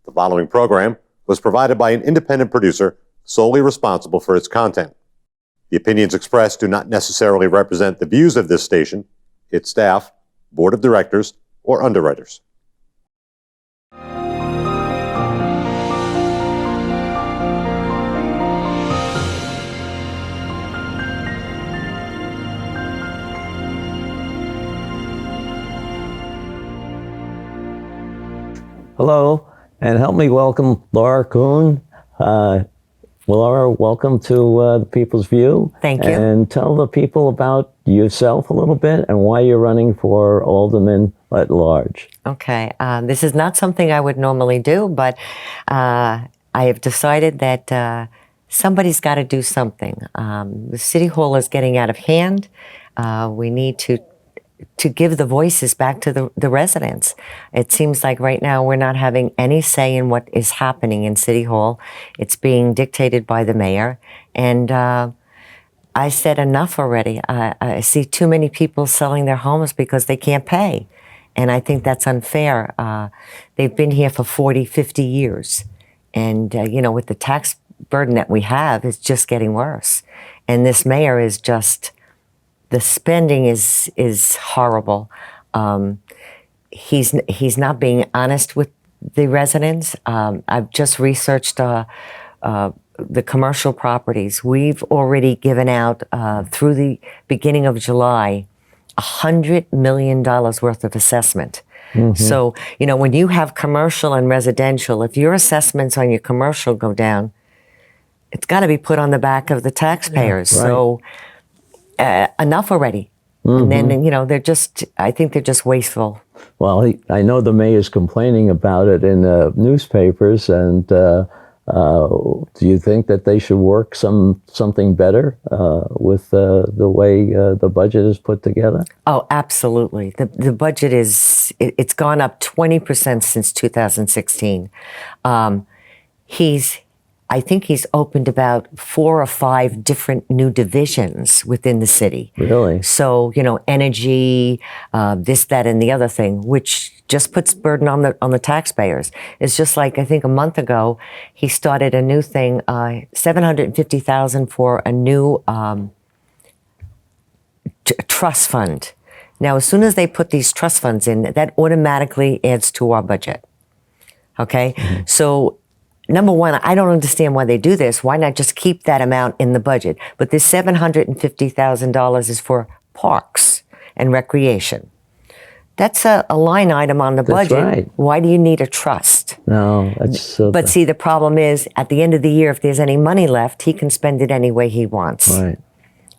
The following program was provided by an independent producer solely responsible for its content. The opinions expressed do not necessarily represent the views of this station, its staff, board of directors, or underwriters. Hello, and help me welcome Laura Colquhoun. Laura, welcome to the People's View. Thank you. And tell the people about yourself a little bit and why you're running for Alderman-at-Large. Okay, this is not something I would normally do, but I have decided that somebody's got to do something. The City Hall is getting out of hand. We need to give the voices back to the residents. It seems like right now we're not having any say in what is happening in City Hall. It's being dictated by the mayor. And I said enough already. I see too many people selling their homes because they can't pay. And I think that's unfair. They've been here for 40, 50 years. And, with the tax burden that we have, it's just getting worse. And this mayor is just... The spending is horrible. He's not being honest with the residents. I've just researched the commercial properties. We've already given out through the beginning of July $100 million worth of assessment. Mm-hmm. So when you have commercial and residential, if your assessments on your commercial go down, it's got to be put on the back of the taxpayers. Yeah, right. So. Enough already. Mm-hmm. And then, I think they're just wasteful. Well, I know the mayor's complaining about it in newspapers, and do you think that they should work something better with the way the budget is put together? Oh, absolutely. The budget it's gone up 20% since 2016. I think he's opened about 4 or 5 different new divisions within the city. Really? So, energy, this, that, and the other thing, which just puts burden on the taxpayers. It's just like, I think a month ago, he started a new thing, $750,000 for a new trust fund. Now, as soon as they put these trust funds in, that automatically adds to our budget. Okay? Mm-hmm. So, number one, I don't understand why they do this. Why not just keep that amount in the budget? But this $750,000 is for parks and recreation. That's a line item on the budget. That's right. Why do you need a trust? No, that's... But see, the problem is, at the end of the year, if there's any money left, he can spend it any way he wants. Right.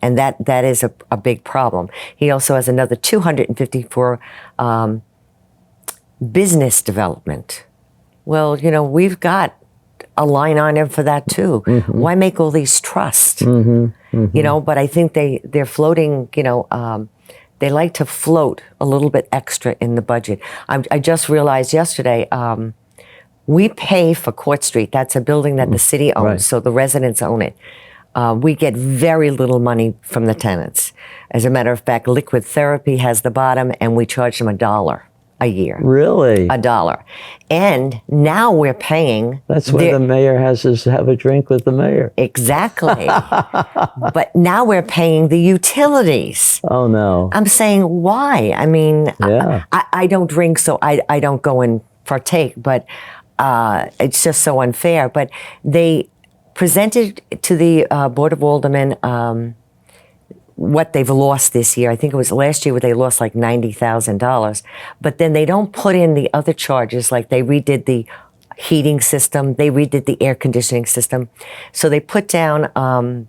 And that is a big problem. He also has another $250 for business development. Well, we've got a line item for that too. Mm-hmm. Why make all these trusts? Mm-hmm. Mm-hmm. But I think they're floating, they like to float a little bit extra in the budget. I just realized yesterday, we pay for Court Street. That's a building that the city owns, right. So the residents own it. We get very little money from the tenants. As a matter of fact, Liquid Therapy has the bottom, and we charge them $1 a year. Really? $1. And now we're paying... That's where the mayor has to have a drink with the mayor. Exactly. But now we're paying the utilities. Oh, no. I'm saying, why? I mean, yeah. I don't drink, so I don't go and partake, but it's just so unfair. But they presented to the Board of Aldermen what they've lost this year. I think it was last year where they lost like $90,000. But then they don't put in the other charges, like they redid the heating system, they redid the air conditioning system. So they put down,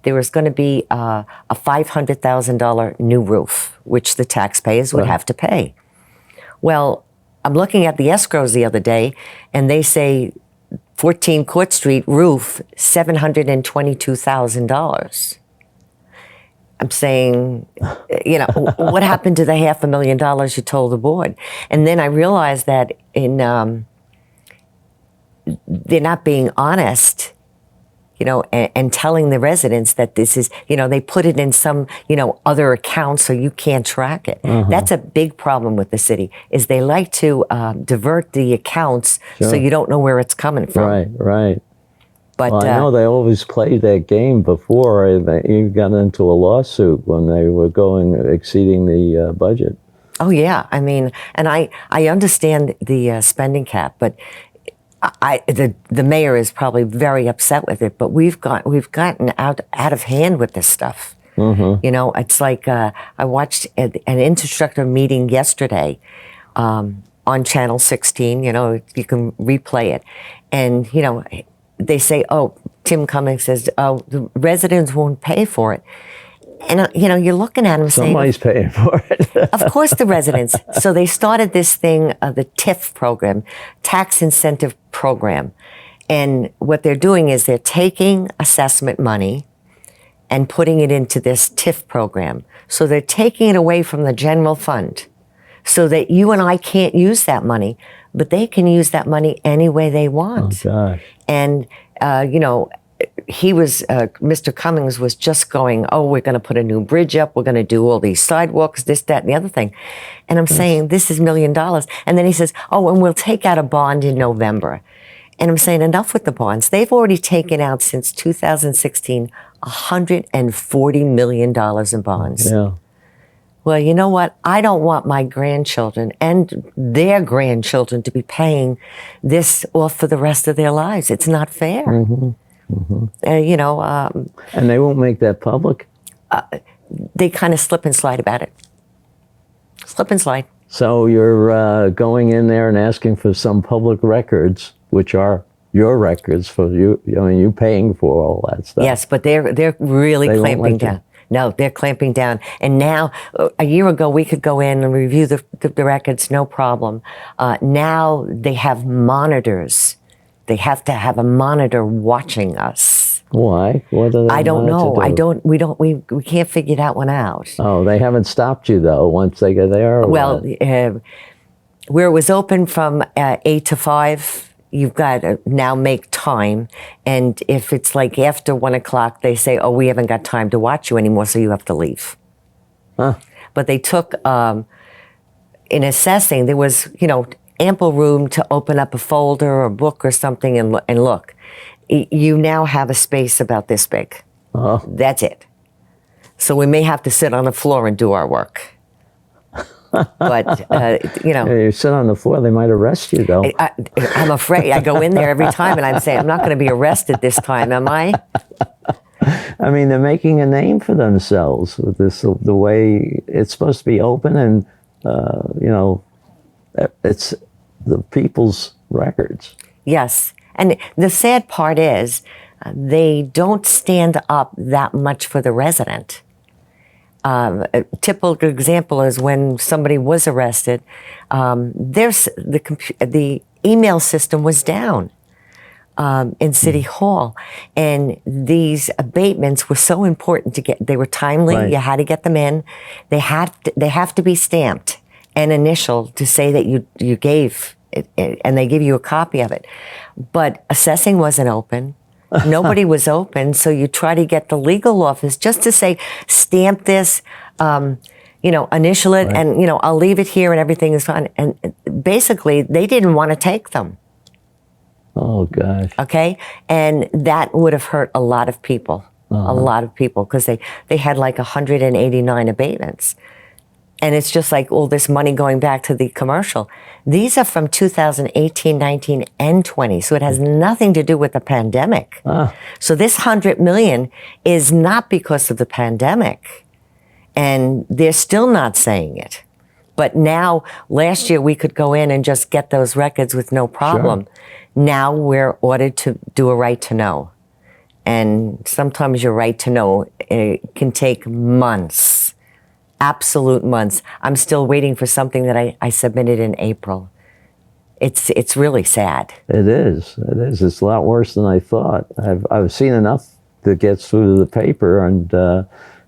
there was going to be a $500,000 new roof, which the taxpayers would have to pay. Well, I'm looking at the escrows the other day, and they say 14 Court Street roof, $722,000. I'm saying, what happened to the $500,000 you told the board? And then I realized that they're not being honest. and telling the residents that this is, they put it in some, other account so you can't track it. That's a big problem with the city, is they like to divert the accounts so you don't know where it's coming from. Right, right. But Well, I know they always played that game before. They got into a lawsuit when they were exceeding the budget. Oh yeah, I mean, and I understand the spending cap, but the mayor is probably very upset with it. But we've gotten out of hand with this stuff. It's like I watched an infrastructure meeting yesterday on Channel 16. You can replay it, and they say, "Oh, Tim Cummings says, oh, the residents won't pay for it." And, you're looking at them saying... Somebody's paying for it. Of course the residents. So they started this thing, the TIF program, Tax Incentive Program. And what they're doing is they're taking assessment money and putting it into this TIF program. So they're taking it away from the general fund so that you and I can't use that money, but they can use that money any way they want. Oh, gosh. And, Mr. Cummings was just going, oh, we're going to put a new bridge up. We're going to do all these sidewalks, this, that, and the other thing. And I'm saying, this is $1 million. And then he says, oh, and we'll take out a bond in November. And I'm saying, enough with the bonds. They've already taken out since 2016, $140 million in bonds. Yeah. Well, you know what? I don't want my grandchildren and their grandchildren to be paying this off for the rest of their lives. It's not fair. And they won't make that public? They kind of slip and slide about it. Slip and slide. So you're going in there and asking for some public records, which are your records for you. You paying for all that stuff. Yes, but they're really clamping down. No, they're clamping down. And now, a year ago, we could go in and review the records, no problem. Now they have monitors. They have to have a monitor watching us. Why? What do they I don't know. do? We can't figure that one out. Oh, they haven't stopped you though once they get there? Or well, what? Where it was open from 8 to 5, you've got to now make time. And if it's like after 1 o'clock, they say, oh, we haven't got time to watch you anymore, so you have to leave. Huh. But they took, in assessing, there was, ample room to open up a folder or a book or something and look. You now have a space about this big. Oh. That's it. So we may have to sit on the floor and do our work. But, Yeah, you sit on the floor, they might arrest you though. I'm afraid. I go in there every time and I'm saying, I'm not going to be arrested this time, am I? I mean, they're making a name for themselves with this, the way it's supposed to be open and, it's the people's records. Yes. And the sad part is they don't stand up that much for the resident. A typical example is when somebody was arrested, the email system was down in City Hall. And these abatements were so important to get. They were timely. Right. You had to get them in. They have to be stamped and initialed to say that you gave it, and they give you a copy of it. But assessing wasn't open. Nobody was open, so you try to get the legal office just to say, stamp this, initial it, right. and, I'll leave it here and everything is fine. And basically, they didn't want to take them. Oh, gosh. Okay? And that would have hurt a lot of people, because they had like 189 abatements. And it's just like all this money going back to the commercial. These are from 2018, 19, and 20. So it has nothing to do with the pandemic. So this $100 million is not because of the pandemic. And they're still not saying it. But now, last year, we could go in and just get those records with no problem. Sure. Now we're ordered to do a right to know. And sometimes your right to know can take months. Absolute months. I'm still waiting for something that I submitted in April. It's really sad. It is. It is. It's a lot worse than I thought. I've seen enough that gets through the paper. And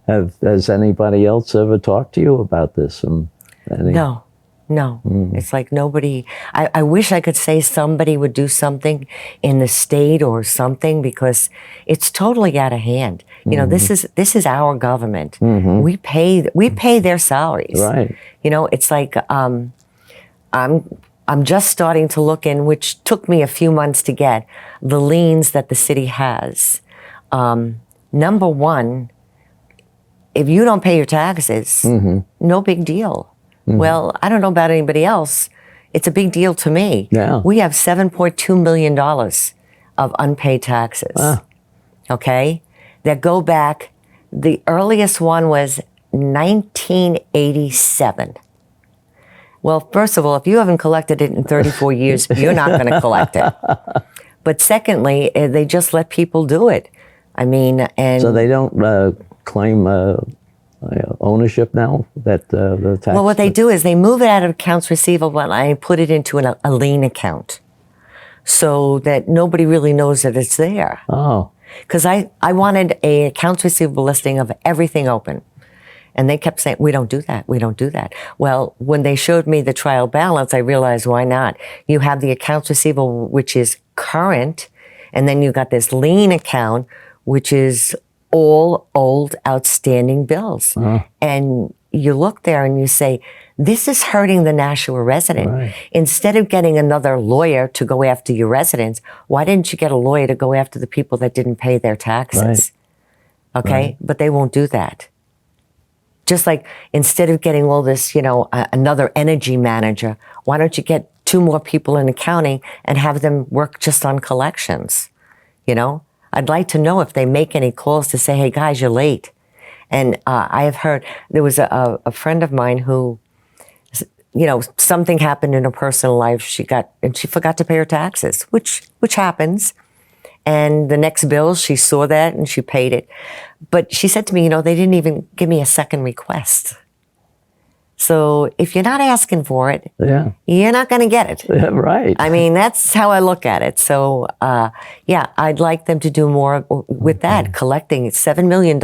has anybody else ever talked to you about this? No. No, it's like nobody. I wish I could say somebody would do something in the state or something, because it's totally out of hand. You know, this is our government. We pay their salaries. Right. You know, it's like I'm just starting to look in, which took me a few months to get, the liens that the city has. Number one, if you don't pay your taxes, no big deal. Well, I don't know about anybody else. It's a big deal to me. Yeah. We have $7.2 million of unpaid taxes. Okay? That go back, the earliest one was 1987. Well, first of all, if you haven't collected it in 34 years, you're not going to collect it. But secondly, they just let people do it. I mean, and So they don't claim ownership now, that the tax? well, what they do is they move it out of accounts receivable and I put it into a lien account, so that nobody really knows that it's there. Oh, Because I wanted a accounts receivable listing of everything open. And they kept saying, we don't do that, we don't do that. Well, when they showed me the trial balance, I realized, why not? You have the accounts receivable, which is current, and then you got this lien account, which is all old outstanding bills. And you look there and you say, this is hurting the Nashua resident. Right. Instead of getting another lawyer to go after your residents, why didn't you get a lawyer to go after the people that didn't pay their taxes? Okay, Right. but they won't do that. Just like, instead of getting all this, you know, another energy manager, why don't you get 2 more people in accounting and have them work just on collections? You know, I'd like to know if they make any calls to say, hey guys, you're late. And I have heard, there was a friend of mine who, you know, something happened in her personal life. She forgot to pay her taxes, which happens. And the next bill, she saw that and she paid it. But she said to me, you know, they didn't even give me a second request. So if you're not asking for it, yeah. you're not going to get it. Yeah, right. I mean, that's how I look at it. So, yeah, I'd like them to do more with that. Collecting $7 million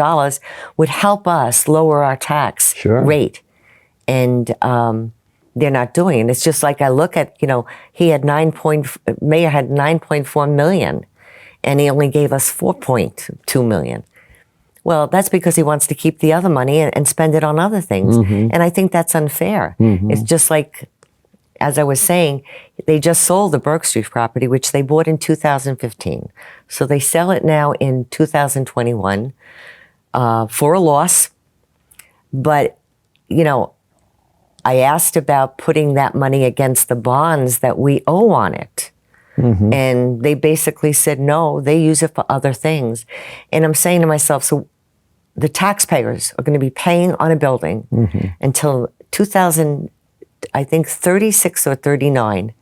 would help us lower our tax Sure. rate. And they're not doing it. It's just like, I look at, you know, Mayor had 9.4 million. And he only gave us 4.2 million. Well, that's because he wants to keep the other money and spend it on other things. And I think that's unfair. It's just like, as I was saying, they just sold the Burke Street property, which they bought in 2015. So they sell it now in 2021 for a loss. But, you know, I asked about putting that money against the bonds that we owe on it. And they basically said, no, they use it for other things. And I'm saying to myself, so the taxpayers are going to be paying on a building until 36 or 39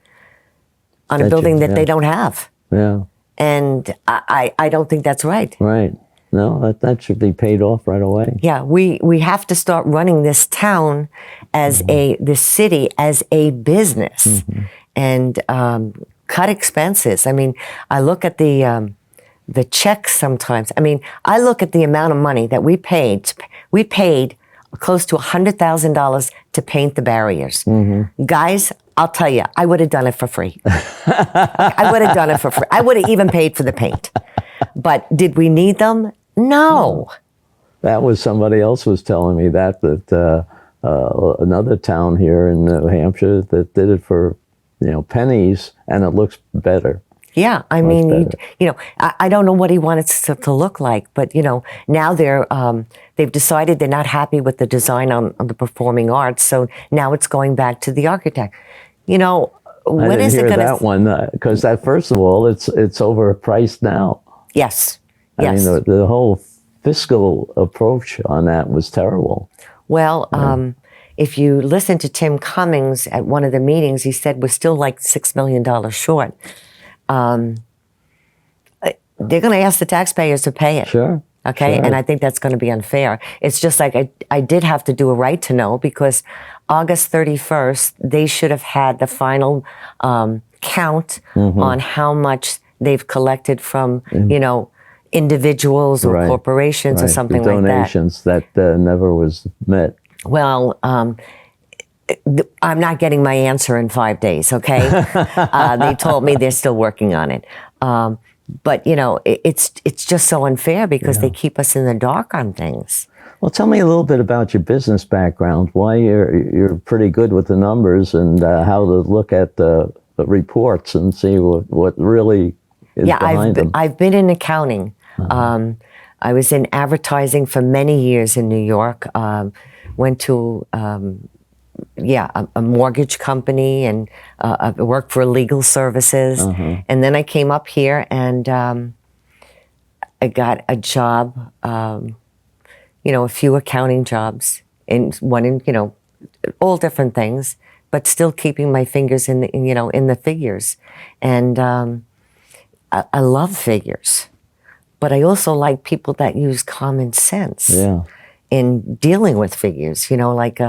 on a building that they don't have. Yeah. And I don't think that's right. Right. No, that should be paid off right away. Yeah, we have to start running this town as this city as a business. And cut expenses. I mean, I look at the checks sometimes. I mean, I look at the amount of money that we paid. We paid close to $100,000 to paint the barriers. Guys, I'll tell you, I would have done it for free. I would have done it for free. I would have even paid for the paint. But did we need them? No. That was, somebody else was telling me that another town here in New Hampshire that did it for, you know, pennies, and it looks better. Yeah, I mean, you know, I don't know what he wanted it to look like, but you know, now they've decided they're not happy with the design on the performing arts, so now it's going back to the architect. You know, when is it going to? I didn't hear that one, because that, first of all, it's overpriced now. Yes. I mean, the whole fiscal approach on that was terrible. Well, if you listen to Tim Cummings at one of the meetings, he said we're still like $6 million short. They're going to ask the taxpayers to pay it. Sure. Okay, sure. and I think that's going to be unfair. It's just like I did have to do a right to know, because August 31st, they should have had the final count on how much they've collected from, you know, individuals or corporations or something the like that. Donations that never was met. Well, I'm not getting my answer in 5 days, okay? They told me they're still working on it. But, you know, it's just so unfair because they keep us in the dark on things. Well, tell me a little bit about your business background, why you're pretty good with the numbers, and how to look at the reports and see what really is behind them. I've been in accounting. I was in advertising for many years in New York. Went to a mortgage company, and I worked for legal services. And then I came up here and I got a job, you know, a few accounting jobs, one in, you know, all different things, but still keeping my fingers in the figures. And I love figures, but I also like people that use common sense in dealing with figures. You know, like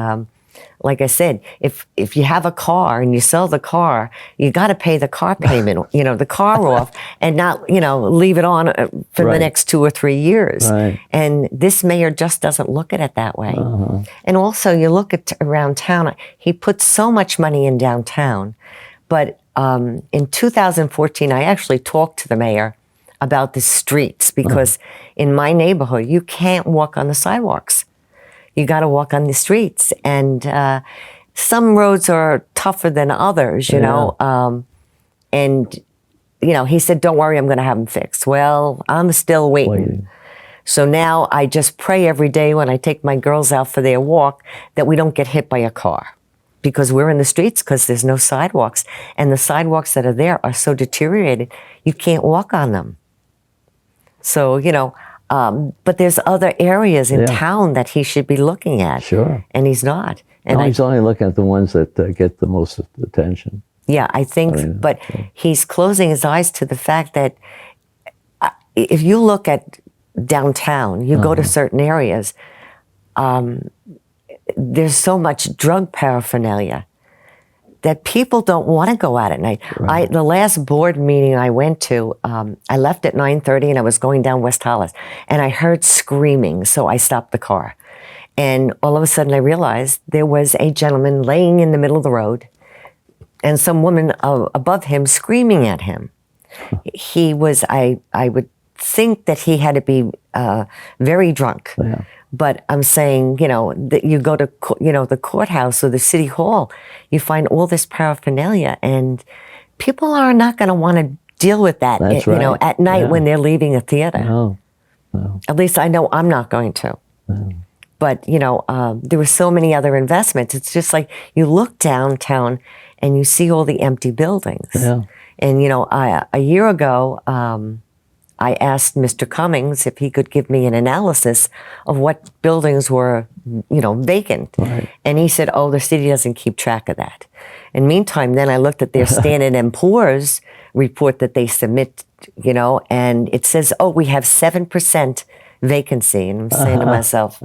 I said, if you have a car and you sell the car, you got to pay the car payment, you know, the car off, and not, you know, leave it on for the next 2 or 3 years. And this mayor just doesn't look at it that way. And also, you look at around town, he puts so much money in downtown. But in 2014, I actually talked to the mayor about the streets, because in my neighborhood, you can't walk on the sidewalks. You got to walk on the streets, and some roads are tougher than others, you know. And you know, he said, "Don't worry, I'm going to have them fixed." Well, I'm still waiting. So now I just pray every day when I take my girls out for their walk that we don't get hit by a car, because we're in the streets because there's no sidewalks, and the sidewalks that are there are so deteriorated you can't walk on them. So, you know. But there's other areas in town that he should be looking at. And he's not. And no, he's only looking at the ones that get the most attention. Yeah, I think, but he's closing his eyes to the fact that if you look at downtown, you go to certain areas, there's so much drug paraphernalia that people don't want to go out at night. The last board meeting I went to, I left at 9:30 and I was going down West Hollis, and I heard screaming, so I stopped the car. And all of a sudden I realized there was a gentleman laying in the middle of the road and some woman above him screaming at him. He was, I would think that he had to be very drunk. But I'm saying, you know, that you go to, you know, the courthouse or the city hall, you find all this paraphernalia, and people are not going to want to deal with that, you know, at night when they're leaving a theater. No. At least I know I'm not going to. But, you know, there were so many other investments. It's just like you look downtown and you see all the empty buildings. And, you know, a year ago, I asked Mr. Cummings if he could give me an analysis of what buildings were, you know, vacant. And he said, "Oh, the city doesn't keep track of that." And meantime, then I looked at their Standard & Poor's report that they submit, you know, and it says, "Oh, we have 7% vacancy." And I'm saying to myself,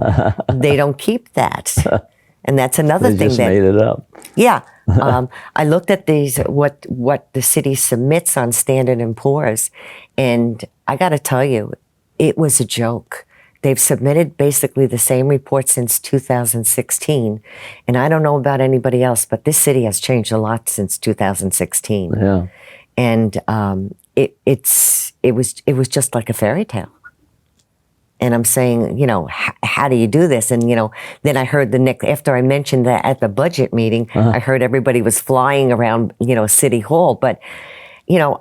they don't keep that. And that's another thing just made it up. I looked at these, what the city submits on Standard & Poor's, and I got to tell you, it was a joke. They've submitted basically the same report since 2016. And I don't know about anybody else, but this city has changed a lot since 2016. And it was just like a fairy tale. And I'm saying, you know, how do you do this? And, you know, then I heard after I mentioned that at the budget meeting, I heard everybody was flying around, you know, City Hall. But, you know,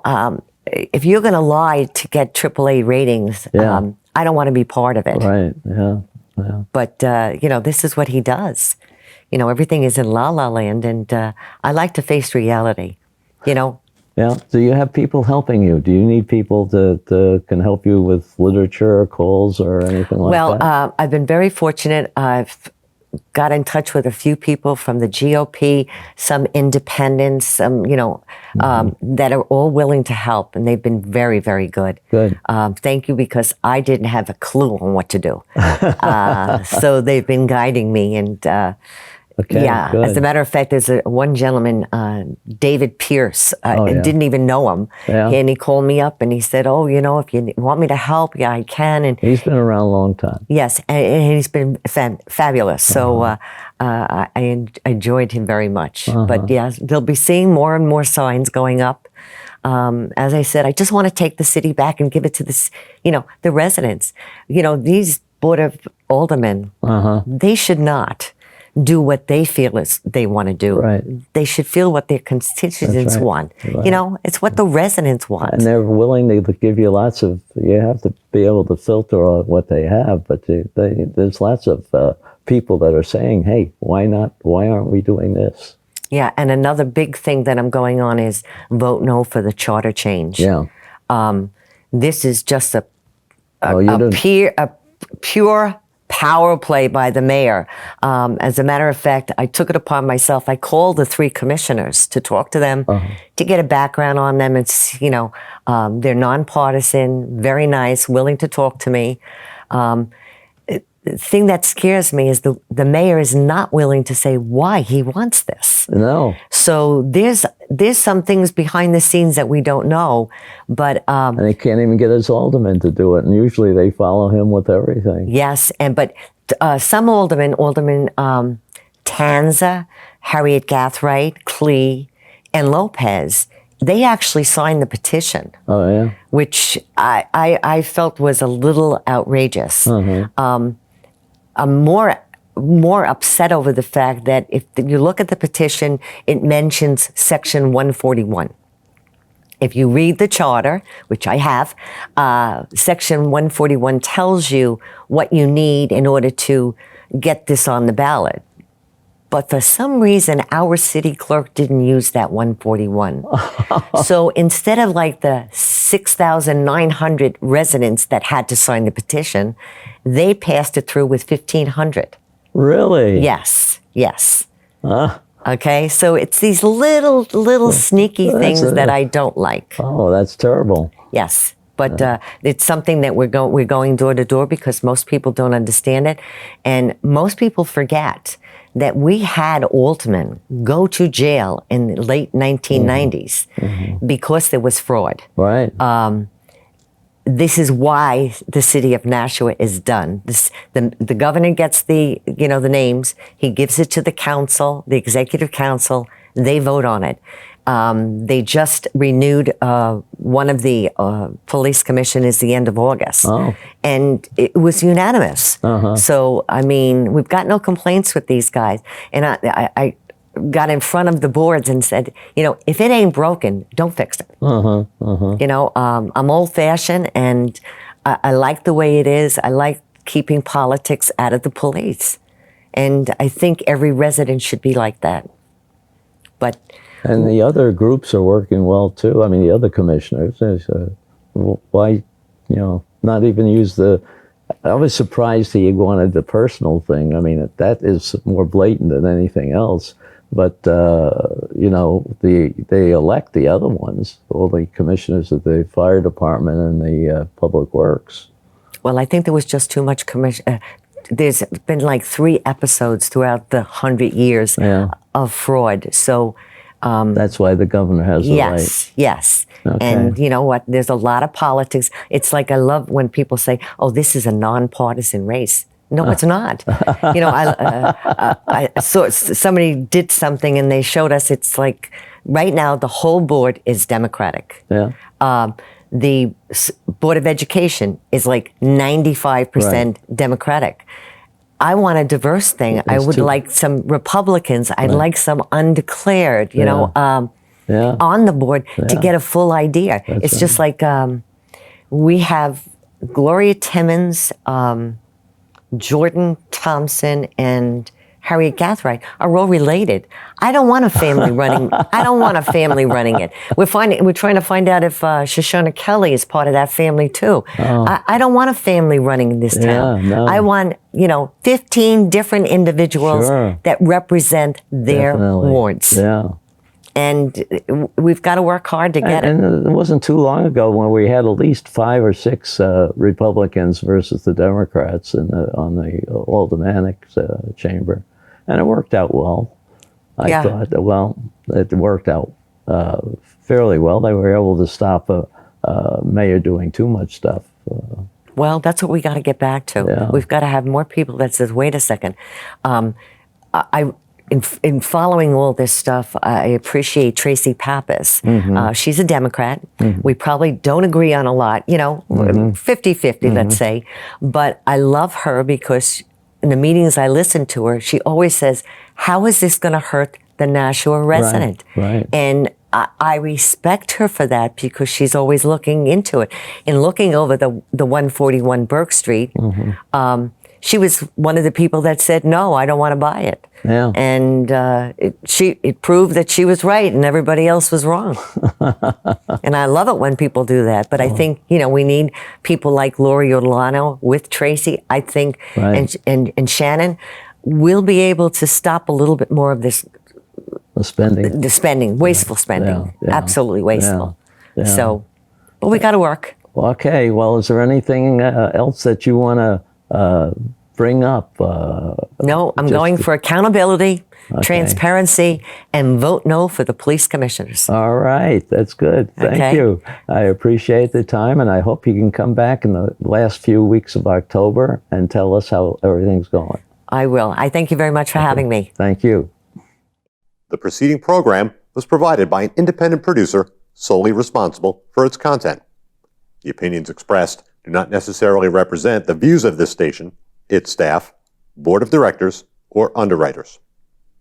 if you're going to lie to get AAA ratings, I don't want to be part of it. But, you know, this is what he does. You know, everything is in la-la land, and I like to face reality, you know. Do you have people helping you? Do you need people that can help you with literature or calls or anything like that? Well, I've been very fortunate. I've got in touch with a few people from the GOP, some independents, some, you know, that are all willing to help, and they've been very, very good. Thank you, because I didn't have a clue on what to do. So they've been guiding me, and Okay, Yeah, good. as a matter of fact, there's one gentleman, David Pierce. I yeah. didn't even know him, Yeah. and he called me up and he said, "Oh, if you want me to help, yeah, I can." And He's been around a long time. yes, and he's been fabulous. So I enjoyed him very much. But yeah, they'll be seeing more and more signs going up. As I said, I just want to take the city back and give it to this, the residents. These Board of Aldermen, they should not do what they feel is they want to do. Right. They should feel what their constituents right. want. Right. It's what the residents want. And they're willing to give you lots of, you have to be able to filter what they have, but there's lots of people that are saying, hey, why not? Why aren't we doing this? Yeah, and another big thing that I'm going on is vote no for the charter change. Yeah. This is just a pure power play by the mayor. As a matter of fact, I took it upon myself. I called the 3 commissioners to talk to them, to get a background on them. It's, they're nonpartisan, very nice, willing to talk to me. The thing that scares me is the mayor is not willing to say why he wants this. No. So there's some things behind the scenes that we don't know, but and they can't even get his aldermen to do it, and usually they follow him with everything. Yes, but some aldermen, Tanza, Harriet Gathright, Klee, and Lopez, they actually signed the petition. Oh yeah. Which I felt was a little outrageous. I'm more upset over the fact that if you look at the petition, it mentions Section 141. If you read the charter, which I have, Section 141 tells you what you need in order to get this on the ballot. But for some reason, our city clerk didn't use that 141. So instead of like the 6,900 residents that had to sign the petition, they passed it through with 1,500. Really? Yes. Okay, so it's these little sneaky things that I don't like. Oh, that's terrible. Yes. But it's something that we're going door to door because most people don't understand it. And most people forget that we had aldermen go to jail in the late 1990s because there was fraud. Right. This is why the city of Nashua is done. The governor gets the names. He gives it to the council, the executive council. They vote on it. They just renewed one of the police commissioners the end of August. Oh. And it was unanimous. So, I mean, we've got no complaints with these guys. And I got in front of the boards and said, if it ain't broken, don't fix it. I'm old-fashioned, and I like the way it is. I like keeping politics out of the police. And I think every resident should be like that. But... And the other groups are working well too. I mean, the other commissioners, why, not even use the, I was surprised he wanted the personal thing. I mean, that is more blatant than anything else. But, they elect the other ones, all the commissioners of the fire department and the public works. Well, I think there was just too much there's been like 3 episodes throughout the 100 years of fraud. So, that's why the governor has the right. Yes. Okay. And you know what? There's a lot of politics. It's like I love when people say, "Oh, this is a nonpartisan race." No, it's not. I saw somebody did something and they showed us. It's like right now the whole board is Democratic. Yeah. The Board of Education is like 95% Democratic. I want a diverse thing. I would like some Republicans. I'd like some undeclared, on the board to get a full idea. It's just like we have Gloria Timmons, Jordan Thompson, and Harriet Gathright are all related. I don't want a family running. I don't want a family running it. We're trying to find out if Shoshana Kelly is part of that family too. I don't want a family running this town. No. I want 15 different individuals that represent their wards. Yeah. And we've got to work hard to get it. And it wasn't too long ago when we had at least 5 or 6 Republicans versus the Democrats on the Aldermanic chamber. and it worked out well. I Yeah. thought, well, it worked out fairly well. They were able to stop a mayor doing too much stuff. Well, that's what we got to get back to. Yeah. We've got to have more people that says, wait a second. In following all this stuff, I appreciate Tracy Pappas. She's a Democrat. We probably don't agree on a lot, 50-50, let's say. But I love her because in the meetings I listen to her, she always says, how is this going to hurt the Nashua resident? Right. And I respect her for that because she's always looking into it. In looking over the 141 Burke Street, she was one of the people that said, no, I don't want to buy it. Yeah. And it proved that she was right and everybody else was wrong. And I love it when people do that. But I think, we need people like Lori Orlano with Tracy, I think, Right. and Shannon. We'll be able to stop a little bit more of this The spending. wasteful spending. Yeah. Absolutely wasteful. Yeah. So, but we got to work. Okay, well, is there anything else that you want to bring up? No, I'm going for accountability, transparency, and vote no for the police commissioners. All right, that's good. Thank Okay. you. I appreciate the time, and I hope you can come back in the last few weeks of October and tell us how everything's going. I will. I thank you very much for having me. Thank you. The preceding program was provided by an independent producer solely responsible for its content. The opinions expressed do not necessarily represent the views of this station, its staff, board of directors, or underwriters.